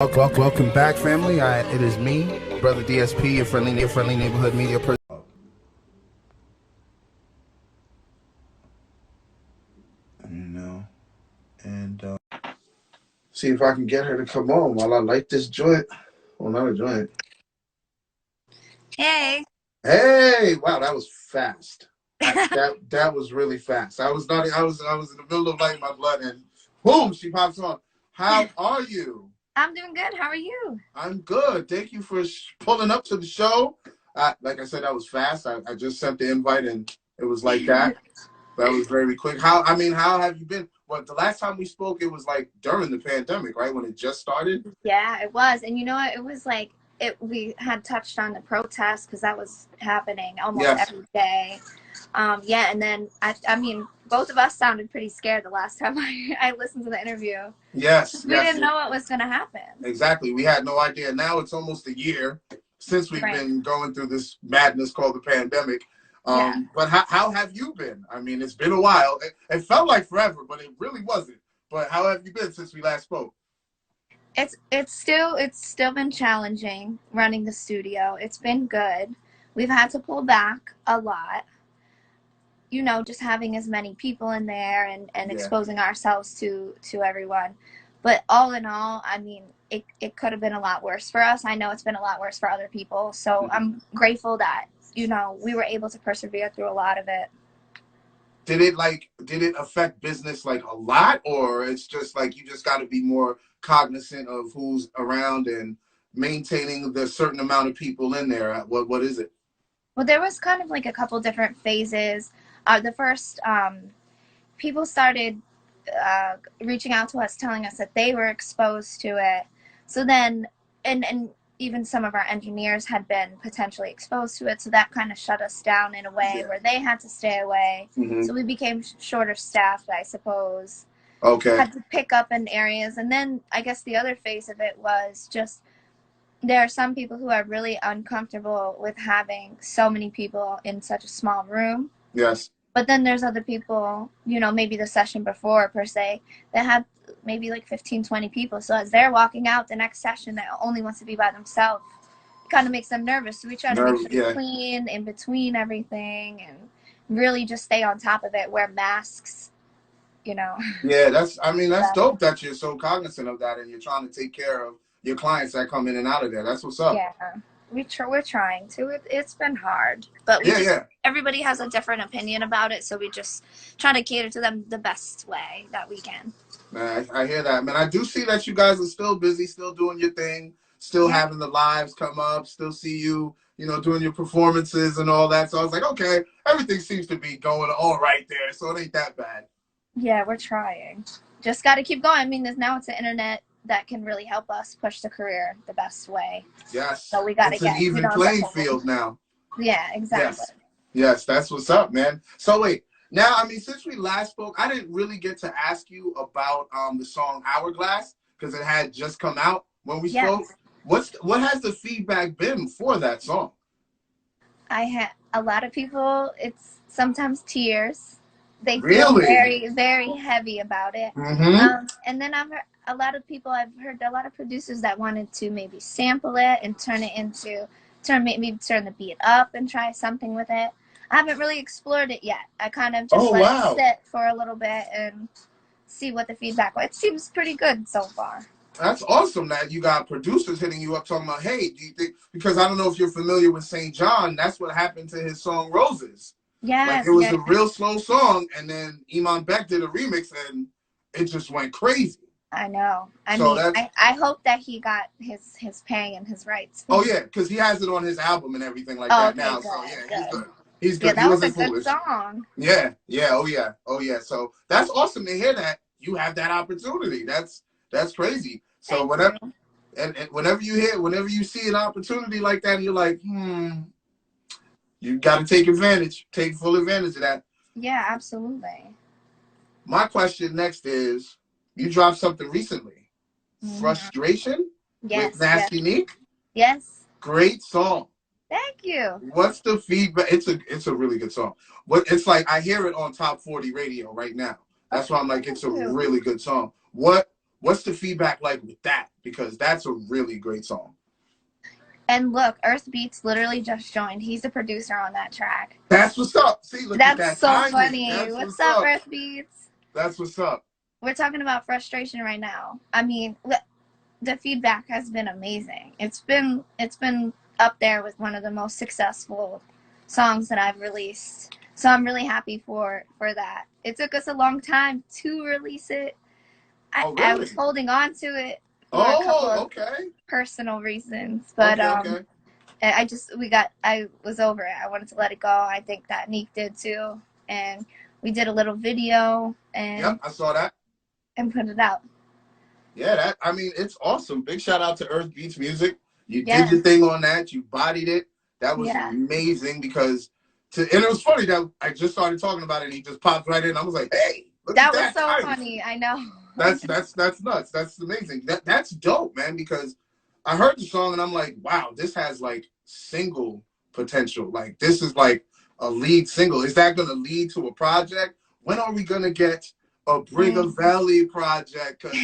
Welcome back, family. It is me, Brother DSP, your friendly neighborhood media person. And see if I can get her to come on while I light this joint. Well, not a joint. Hey. Hey, wow, that was fast. That was really fast. I was in the middle of lighting my blood, and boom, she pops on. How are you? I'm doing good. How are you? I'm good. Thank you for pulling up to the show. Like I said, that was fast. I just sent the invite, and it was like that. That was very quick. How have you been? Well, the last time we spoke, it was like during the pandemic, right? When it just started? Yeah, it was. And you know what? It was like we had touched on the protests because that was happening almost every day. Yeah, and then I mean, both of us sounded pretty scared the last time I listened to the interview. Yes. We didn't know what was going to happen. Exactly. We had no idea. Now it's almost a year since we've been going through this madness called the pandemic. But how have you been? I mean, it's been a while. It felt like forever, but it really wasn't. But how have you been since we last spoke? It's still been challenging running the studio. It's been good. We've had to pull back a lot. You know, just having as many people in there and exposing ourselves to everyone. But all in all, I mean, it could have been a lot worse for us. I know it's been a lot worse for other people. So I'm grateful that, you know, we were able to persevere through a lot of it. Did it affect business like a lot, or it's just like you just got to be more cognizant of who's around and maintaining the certain amount of people in there? What is it? Well, there was kind of like a couple different phases. The first, people started reaching out to us, telling us that they were exposed to it. So then, and even some of our engineers had been potentially exposed to it. So that kind of shut us down in a way where they had to stay away. So we became shorter staffed, I suppose. Okay. Had to pick up in areas. And then I guess the other phase of it was just there are some people who are really uncomfortable with having so many people in such a small room. Yes. But then there's other people, you know, maybe the session before per se, that have maybe like 15, 20 people. So as they're walking out the next session that only wants to be by themselves, it kind of makes them nervous. So we try to make sure it's clean in between everything and really just stay on top of it, wear masks, you know. Yeah, that's dope that you're so cognizant of that and you're trying to take care of your clients that come in and out of there. That's what's up. Yeah. We're trying to. It's been hard, but everybody has a different opinion about it, so we just try to cater to them the best way that we can. Man, I hear that. Man, I do see that you guys are still busy, still doing your thing, still having the lives come up, still see you, you know, doing your performances and all that. So I was like, okay, everything seems to be going all right there, so it ain't that bad. Yeah, we're trying. Just got to keep going. I mean, it's the internet that can really help us push the career the best way. Yes. So we got to get an even playing field now. Yeah, exactly. Yes, that's what's up, man. So wait, now, I mean, since we last spoke, I didn't really get to ask you about the song Hourglass because it had just come out when we spoke. What has the feedback been for that song? I had a lot of people. It's sometimes tears. They feel very, very heavy about it. And then I've heard a lot of producers that wanted to maybe sample it and turn the beat up and try something with it. I haven't really explored it yet. I kind of just let it sit for a little bit and see what the feedback was. It seems pretty good so far. That's awesome that you got producers hitting you up talking about, hey, do you think, because I don't know if you're familiar with St. John, that's what happened to his song Roses. Yes. Like it was a real slow song, and then Iman Beck did a remix, and it just went crazy. I know. I hope that he got his pay and his rights. Oh yeah, because he has it on his album and everything like that now. Good, so yeah, he's good. He's good. Yeah, that was a good song. Yeah. Oh yeah. So that's awesome to hear that you have that opportunity. That's crazy. So whenever you see an opportunity like that, you're like, you got to take full advantage of that. Yeah, absolutely. My question next is, you dropped something recently. Frustration? Yes. With Nasty Unique? Yes. Great song. Thank you. What's the feedback? It's a really good song. It's like I hear it on Top 40 radio right now. That's why I'm like, it's a really good song. What what's the feedback like with that? Because that's a really great song. And look, Earth Beats literally just joined. He's the producer on that track. That's what's up. See, look at That's that so timing. funny. That's What's up, Earth Beats? That's what's up. We're talking about frustration right now. I mean, the feedback has been amazing. It's been up there with one of the most successful songs that I've released. So I'm really happy for that. It took us a long time to release it. I was holding on to it for a couple of personal reasons, but I was over it. I wanted to let it go. I think that Neek did too, and we did a little video and yep, I saw that and put it out. Yeah, I mean, it's awesome. Big shout out to Earth Beats Music. You did your thing on that. You bodied it. That was amazing because and it was funny that I just started talking about it and he just popped right in. I was like, hey, look at that. That was so funny. I know. That's nuts. That's amazing. That's dope, man, because I heard the song and I'm like, wow, this has like single potential. Like this is like a lead single. Is that going to lead to a project? When are we going to get a Brigavelli project? Because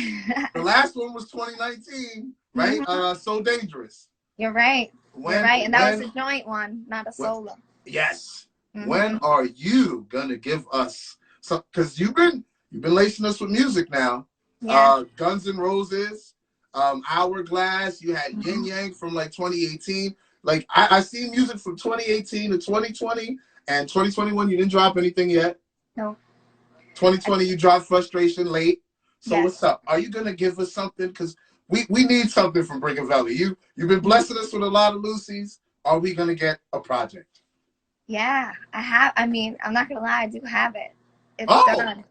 the last one was 2019, right? So Dangerous. You're right. You're right. And that was a joint one, not a solo. Yes. When are you going to give us some? Because you've been lacing us with music now. Guns N' Roses, Hourglass. You had Yin Yang from like 2018. Like I see music from 2018 to 2020 and 2021. You didn't drop anything yet. No. 2020 you dropped Frustration late. So what's up? Are you gonna give us something? Because we need something from Brigavelli. You've been blessing us with a lot of Lucy's. Are we gonna get a project? Yeah, I have. I mean, I'm not gonna lie, I do have it. It's done.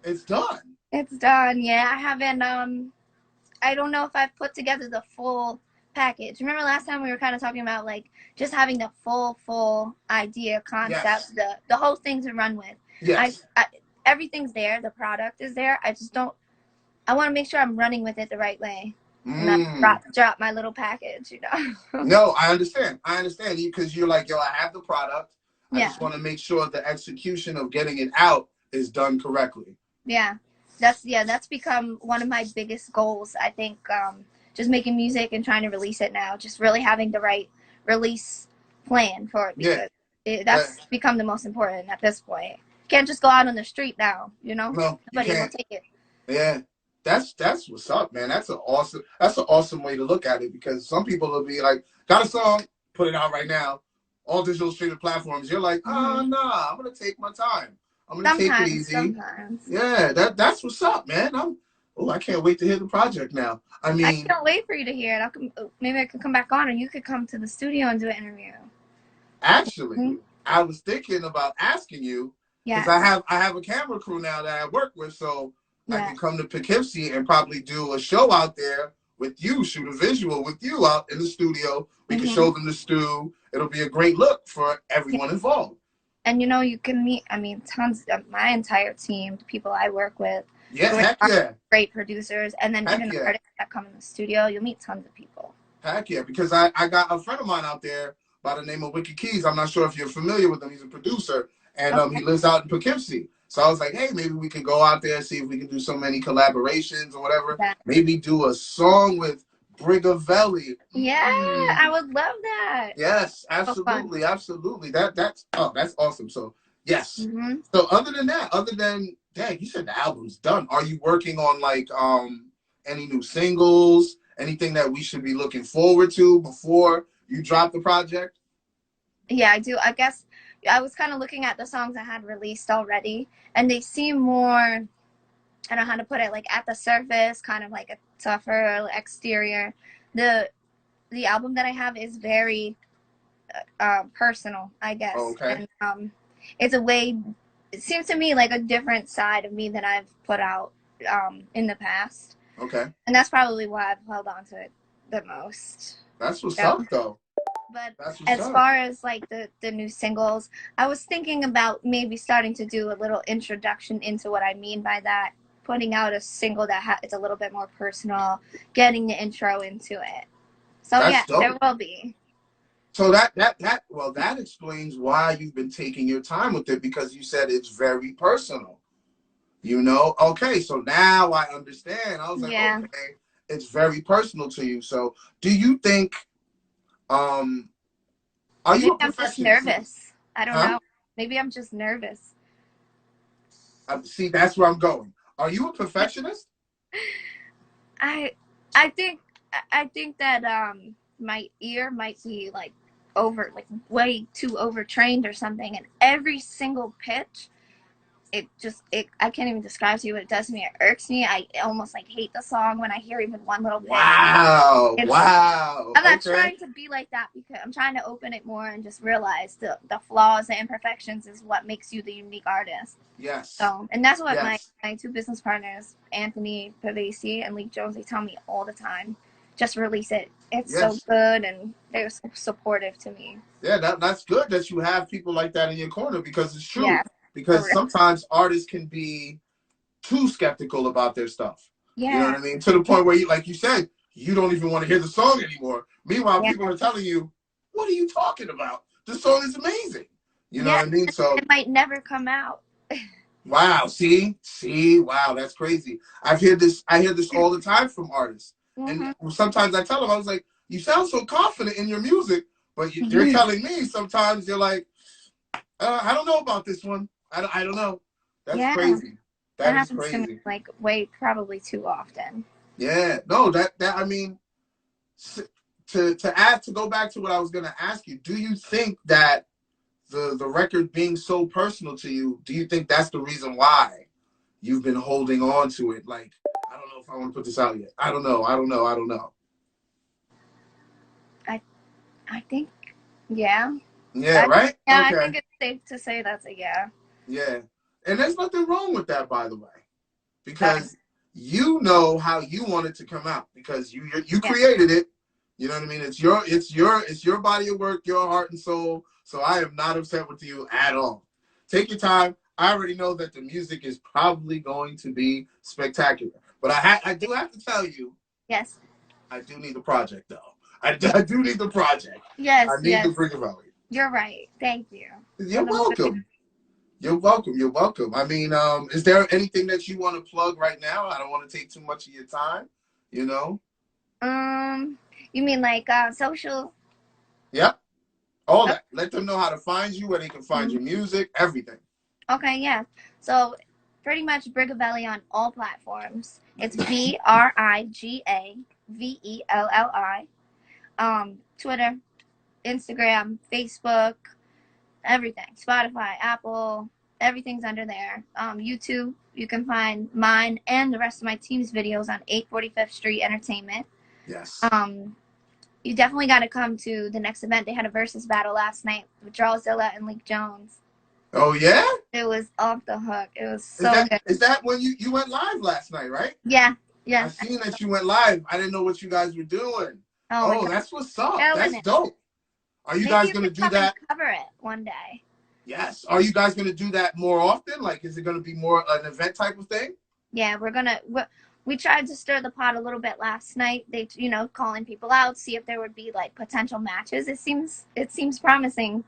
It's done. It's done. Yeah, I haven't. I don't know if I've put together the full package. Remember last time we were kind of talking about like just having the full idea, concept, the whole thing to run with. Yes. Everything's there. The product is there. I just don't. I want to make sure I'm running with it the right way. And not drop my little package, you know. No, I understand. Because you're like, yo, I have the product. I just want to make sure the execution of getting it out is done correctly. Yeah, that's become one of my biggest goals. I think just making music and trying to release it now, just really having the right release plan for it. Because that's become the most important at this point. Can't just go out on the street now, you know. No, nobody will take it. Yeah. That's what's up, man. That's an awesome way to look at it, because some people will be like, got a song, put it out right now, all digital streaming platforms. You're like, nah, I'm gonna take my time. I'm gonna take it easy. Sometimes. Yeah, that's what's up, man. I can't wait to hear the project now. I mean, I can't wait for you to hear it. Maybe I could come back on, or you could come to the studio and do an interview. Actually, I was thinking about asking you because I have a camera crew now that I work with, so. I can come to Poughkeepsie and probably do a show out there with you, shoot a visual with you out in the studio. We can show them the stew. It'll be a great look for everyone involved. And, you know, you can meet, I mean, tons of my entire team, the people I work with. Great producers. And then even the artists that come in the studio, you'll meet tons of people. Heck yeah, because I got a friend of mine out there by the name of Wicked Keys. I'm not sure if you're familiar with him. He's a producer, and he lives out in Poughkeepsie. So I was like, hey, maybe we can go out there, see if we can do so many collaborations or whatever. Maybe do a song with Brigavelli. Yeah, I would love that. Yes, absolutely, absolutely. That's awesome. So yes. So other than, dang, you said the album's done. Are you working on like any new singles? Anything that we should be looking forward to before you drop the project? Yeah, I do. I guess I was kind of looking at the songs I had released already, and they seem more, I don't know how to put it, like at the surface, kind of like a tougher exterior. The album that I have is very personal, I guess. Okay. And it's a way, it seems to me like a different side of me that I've put out in the past. Okay. And that's probably why I've held on to it the most. That's what's up, though. But as far as like the new singles, I was thinking about maybe starting to do a little introduction into what I mean by that, putting out a single that it's a little bit more personal, getting the intro into it. So there will be. So that explains why you've been taking your time with it, because you said it's very personal. You know? Okay, so now I understand. I was like, Yeah. okay, it's very personal to you. So do you think, are you Maybe a I'm just perfectionist? nervous. I don't Huh? know. Maybe I'm just nervous. See, that's where I'm going. Are you a perfectionist? I I think I think that my ear might be like way too overtrained or something, and every single pitch, it I can't even describe to you what it does to me. It irks me. I almost like hate the song when I hear even one little pitch. Wow. It's Wow. I'm not Okay. trying to be like that, because I'm trying to open it more and just realize the flaws, the imperfections is what makes you the unique artist. Yes. So, and that's what Yes. my two business partners, Anthony Pavesi and Lee Jones, they tell me all the time. Just release it. It's so Yes. good, and they're so supportive to me. Yeah, that's good that you have people like that in your corner, because it's true. Yeah, for Because real. sometimes artists can be too skeptical about their stuff. You know Yeah, what I mean? To the point where, you, like you said, you don't even want to hear the song anymore. Meanwhile, yeah, people are telling you, "What are you talking about? The song is amazing." You know yeah. what I mean? So, It might never come out. wow, see, wow, that's crazy. I hear this all the time from artists, and Hmm. sometimes I tell them, I was like, "You sound so confident in your music," but they're telling me sometimes you're like, "I don't know about this one. I don't know." That's Yeah, crazy. that That is happens to me crazy. like way probably too often. Yeah, no, that I mean, to go back to what I was gonna ask you, do you think that the record being so personal to you, do you think that's the reason why you've been holding on to it? Like, I don't know if I want to put this out yet. I don't know. I don't know. I don't know. I I think, yeah. Yeah, right? I Okay. think it's safe to say that's a yeah. Yeah. And there's nothing wrong with that, by the way, Right. because you know how you want it to come out, because you Yeah. created it. You know what I mean? It's your body of work, your heart and soul. So I am not upset with you at all. Take your time. I already know that the music is probably going to be spectacular, but I do have to tell you, Yes. I do need the project though. I do need the project. Yes. I need the Yes. Brigavelli. You're right. Thank you. You're I'm gonna look at. welcome. You're welcome. You're welcome. I mean, is there anything that you want to plug right now? I don't want to take too much of your time. You know. Um, you mean like social? Yep. All Oh, that. Let them know how to find you, where they can find mhm. your music, everything. Okay, yeah. So pretty much Brigavelli on all platforms. It's Brigavelli. Twitter, Instagram, Facebook, everything. Spotify, Apple, everything's under there. YouTube, you can find mine and the rest of my team's videos on 845th Street Entertainment. Yes. Um, you definitely got to come to the next event. They had a versus battle last night with Drawzilla and Leek Jones. Oh yeah. It was off the hook. It was Is so that good. is that when you went live last night, right? Yeah, I yeah. seen that you went live. I didn't know what you guys were doing. Oh my Oh, god, that's what's up. killing That's it. dope. Are you Maybe guys you gonna could do come and that? cover it one day. Yes. Are you guys gonna do that more often? Like, is it gonna be more an event type of thing? Yeah, we tried to stir the pot a little bit last night. They, calling people out, see if there would be like potential matches. It seems promising.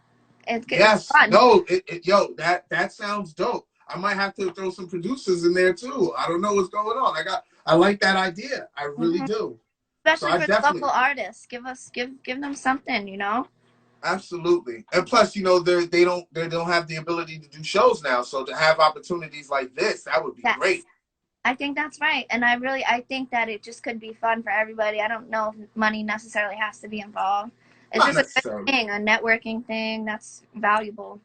It's Yes. fun. No. Yo, that sounds dope. I might have to throw some producers in there too. I don't know what's going on. I like that idea. I really Hmm. do. So Especially I for the local definitely, artists. Give them something. absolutely. And plus, they don't have the ability to do shows now. So to have opportunities like this, that would be Yes. great. I think that's right. And I think that it just could be fun for everybody. I don't know if money necessarily has to be involved. It's Not just a good necessarily, thing, a networking thing that's valuable.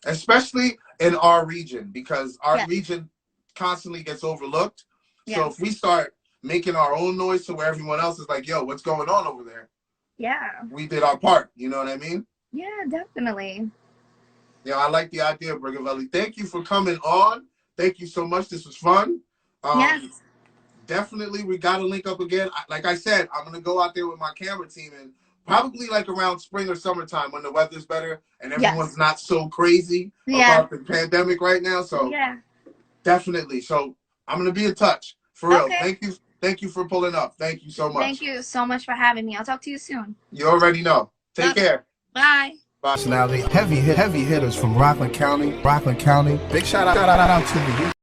especially in our region, because our Yeah. region constantly gets overlooked. So if Yes. we start making our own noise to where everyone else is like, yo, what's going on over there? Yeah. We did our part. You know what I mean? Yeah, definitely. Yeah, I like the idea, Brigavelli. Thank you for coming on. Thank you so much. This was fun. Um, Yes. Definitely, we got to link up again. Like I said, I'm gonna go out there with my camera team, and probably like around spring or summertime when the weather's better and Yes. everyone's not so crazy Yeah. about the pandemic right now. So Yeah. definitely. So I'm gonna be in touch for real. Okay. Thank you for pulling up. Thank you so Thank much. you so much for having me. I'll talk to you soon. You already know. Take Okay. care. Bye. Bye. Personality, heavy hitters from Rockland County. Big shout out to you.